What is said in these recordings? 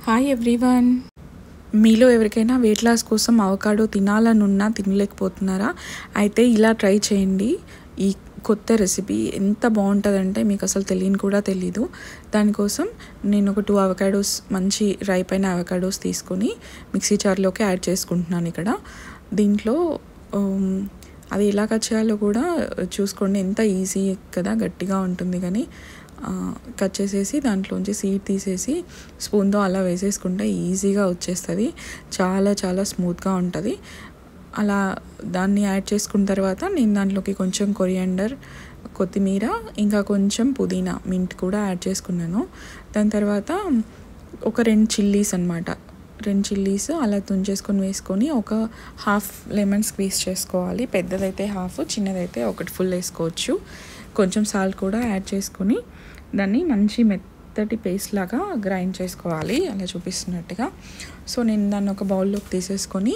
Hi everyone. మీలో ఎవరికైనా weight loss కోసం అవకాడో తినాలనున్నా తినలేకపోతున్నారా? అయితే ఇలా ట్రై చేయండి. ఈ కొత్త రెసిపీ ఎంత బాగుంటుందంటే మీకు అసలు తెలియని కూడా తెలీదు. దానికోసం నేను ఒక 2 అవకాడోస్, మంచి రైప్ అయిన అవకాడోస్ తీసుకొని మిక్సీ జార్లోకి యాడ్ చేసుకుంటున్నాను. ఇక్కడ దీంట్లో అది ఎలా కట్ చేయాలో కూడా చూసుకోండి. ఎంత ఈజీ కదా, గట్టిగా ఉంటుంది కానీ కట్ చేసేసి దాంట్లోంచి సీడ్ తీసేసి స్పూన్తో అలా వేసేసుకుంటే ఈజీగా వచ్చేస్తుంది. చాలా చాలా స్మూత్గా ఉంటుంది. అలా దాన్ని యాడ్ చేసుకున్న తర్వాత నేను దాంట్లోకి కొంచెం కొరియాండర్, కొత్తిమీర, ఇంకా కొంచెం పుదీనా, మింట్ కూడా యాడ్ చేసుకున్నాను. దాని తర్వాత ఒక 2 చిల్లీస్ అనమాట, 2 చిల్లీస్ అలా తుంచేసుకొని వేసుకొని ఒక హాఫ్ లెమన్ స్క్వీజ్ చేసుకోవాలి. పెద్దదైతే హాఫ్, చిన్నదైతే ఒకటి ఫుల్ వేసుకోవచ్చు. కొంచెం సాల్ట్ కూడా యాడ్ చేసుకొని దాన్ని మంచి మెత్తటి పేస్ట్ లాగా గ్రైండ్ చేసుకోవాలి, అలా చూపిస్తున్నట్టుగా. సో నేను దాన్ని ఒక బౌల్లోకి తీసేసుకొని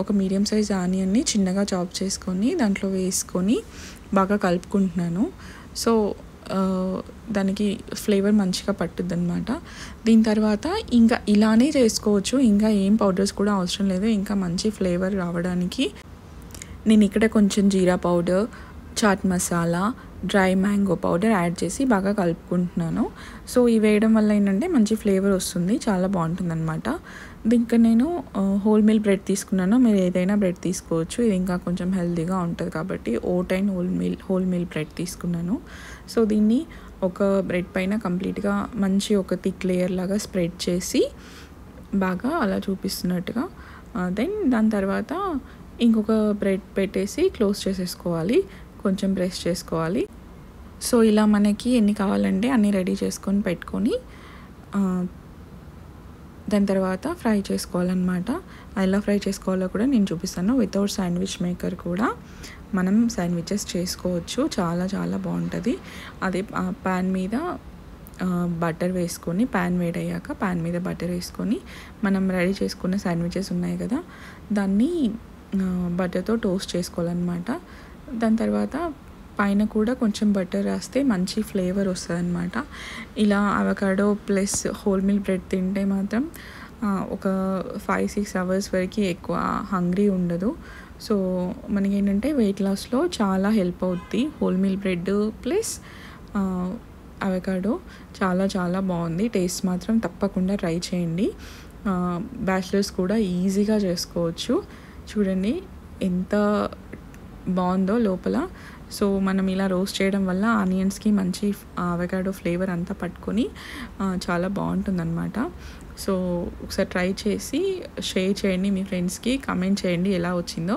ఒక మీడియం సైజ్ ఆనియన్ని చిన్నగా చాప్ చేసుకొని దాంట్లో వేసుకొని బాగా కలుపుకుంటున్నాను. సో దానికి ఫ్లేవర్ మంచిగా పట్టుద్ది అనమాట. దీని తర్వాత ఇంకా ఇలానే చేసుకోవచ్చు, ఇంకా ఏం పౌడర్స్ కూడా అవసరం లేదు. ఇంకా మంచి ఫ్లేవర్ రావడానికి నేను ఇక్కడ కొంచెం జీరా powder, chaat masala, dry mango powder add చేసి బాగా కలుపుకుంటున్నాను. సో ఇవి వేయడం వల్ల ఏంటంటే మంచి ఫ్లేవర్ వస్తుంది, చాలా బాగుంటుంది అనమాట. దీనికి నేను హోల్ మిల్ బ్రెడ్ తీసుకున్నాను. మీరు ఏదైనా బ్రెడ్ తీసుకోవచ్చు, ఇది ఇంకా కొంచెం హెల్తీగా ఉంటుంది కాబట్టి oat and whole meal bread తీసుకున్నాను. సో దీన్ని ఒక బ్రెడ్ పైన కంప్లీట్గా మంచి ఒక థిక్ లేయర్ లాగా స్ప్రెడ్ చేసి బాగా అలా చూపిస్తున్నట్టుగా దాని తర్వాత ఇంకొక బ్రెడ్ పెట్టేసి క్లోజ్ చేసేసుకోవాలి, కొంచెం ప్రెస్ చేసుకోవాలి. సో ఇలా మనకి ఎన్ని కావాలంటే అన్నీ రెడీ చేసుకొని పెట్టుకొని దాని తర్వాత ఫ్రై చేసుకోవాలన్నమాట. ఎలా ఫ్రై చేసుకోవాలో కూడా నేను చూపిస్తాను. వితౌట్ శాండ్విచ్ మేకర్ కూడా మనం శాండ్విచెస్ చేసుకోవచ్చు, చాలా చాలా బాగుంటుంది. అదే ప్యాన్ మీద బటర్ వేసుకొని, ప్యాన్ వేడయ్యాక ప్యాన్ మీద బటర్ వేసుకొని మనం రెడీ చేసుకున్న శాండ్విచెస్ ఉన్నాయి కదా, దాన్ని బటర్తో టోస్ట్ చేసుకోవాలన్నమాట. దాని తర్వాత పైన కూడా కొంచెం బటర్ రాస్తే మంచి ఫ్లేవర్ వస్తుంది అనమాట. ఇలా avocado plus whole meal bread తింటే మాత్రం ఒక 5-6 అవర్స్ వరకు ఎక్కువ హంగ్రీ ఉండదు. సో మనకి ఏంటంటే వెయిట్ లాస్లో చాలా హెల్ప్ అవుద్ది. Whole meal bread plus avocado చాలా చాలా బాగుంది. టేస్ట్ మాత్రం తప్పకుండా ట్రై చేయండి. బ్యాచిలర్స్ కూడా ఈజీగా చేసుకోవచ్చు. చూడండి ఎంత బాగుందో లోపల. సో మనం ఇలా రోస్ట్ చేయడం వల్ల ఆనియన్స్కి మంచి అవకాడో ఫ్లేవర్ అంతా పట్టుకొని చాలా బాగుంటుందన్నమాట. సో ఒకసారి ట్రై చేసి షేర్ చేయండి మీ ఫ్రెండ్స్కి, కామెంట్ చేయండి ఎలా వచ్చిందో.